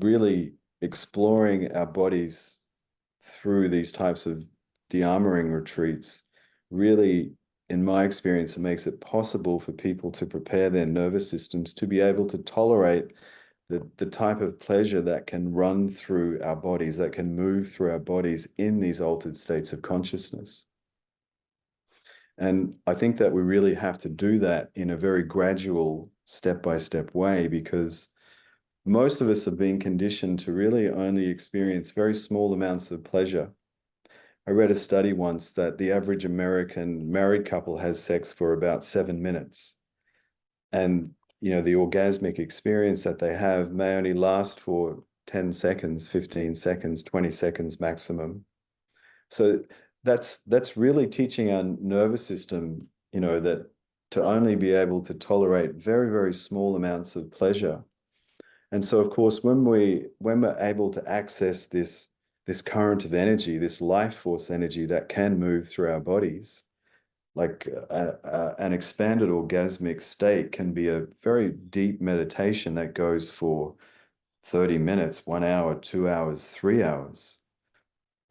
really exploring our bodies through these types of de-armoring retreats really, in my experience, it makes it possible for people to prepare their nervous systems to be able to tolerate the type of pleasure that can run through our bodies, that can move through our bodies in these altered states of consciousness. And I think that we really have to do that in a very gradual, step-by-step way, because most of us are being conditioned to really only experience very small amounts of pleasure. I read a study once that the average American married couple has sex for about 7 minutes. And, the orgasmic experience that they have may only last for 10 seconds, 15 seconds, 20 seconds maximum. So that's really teaching our nervous system, that to only be able to tolerate very, very small amounts of pleasure. And so, of course, when we're able to access this current of energy, this life force energy that can move through our bodies, like an expanded orgasmic state can be a very deep meditation that goes for 30 minutes, 1 hour, 2 hours, 3 hours.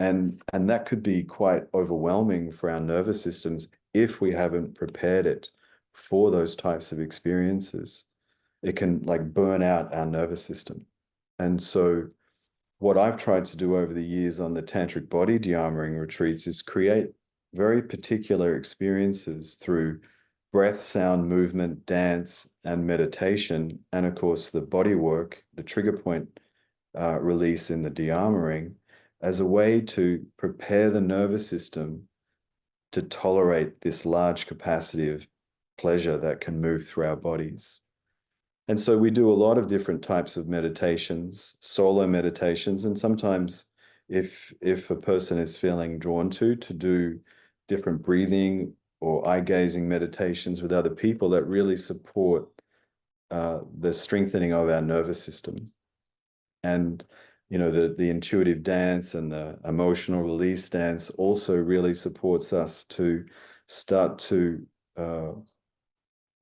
And that could be quite overwhelming for our nervous systems if we haven't prepared it for those types of experiences. It can like burn out our nervous system. And so what I've tried to do over the years on the Tantric Body De-armouring retreats is create very particular experiences through breath, sound, movement, dance, and meditation. And of course, the body work, the trigger point release in the de-armouring, as a way to prepare the nervous system to tolerate this large capacity of pleasure that can move through our bodies. And so we do a lot of different types of meditations, solo meditations, and sometimes if a person is feeling drawn to do different breathing or eye-gazing meditations with other people that really support the strengthening of our nervous system. And the intuitive dance and the emotional release dance also really supports us to start to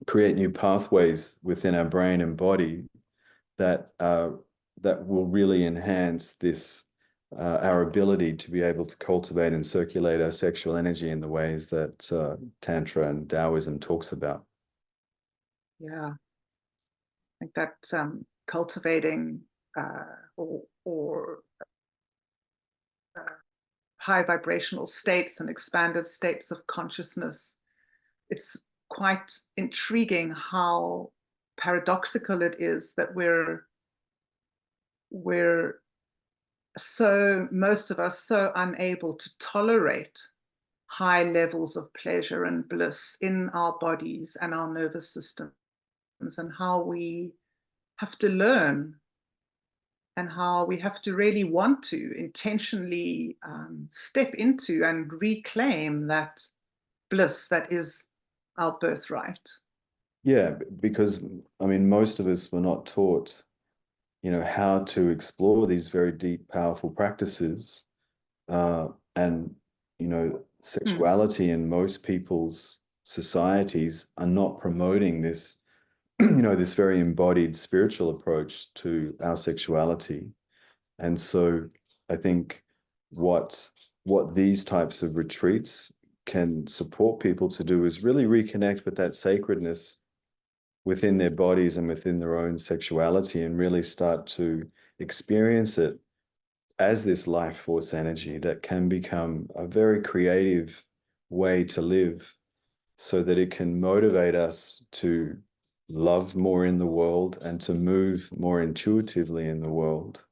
create new pathways within our brain and body that will really enhance this our ability to be able to cultivate and circulate our sexual energy in the ways that Tantra and Taoism talks about. Yeah, I think that cultivating or high vibrational states and expanded states of consciousness, it's quite intriguing how paradoxical it is that most of us so unable to tolerate high levels of pleasure and bliss in our bodies and our nervous systems, and how we have to learn and how we have to really want to intentionally step into and reclaim that bliss that is our birthright. Yeah, because I mean, most of us were not taught, how to explore these very deep, powerful practices. And, sexuality in most people's societies are not promoting this, this very embodied spiritual approach to our sexuality. And so I think what these types of retreats can support people to do is really reconnect with that sacredness within their bodies and within their own sexuality, and really start to experience it as this life force energy that can become a very creative way to live, so that it can motivate us to love more in the world and to move more intuitively in the world.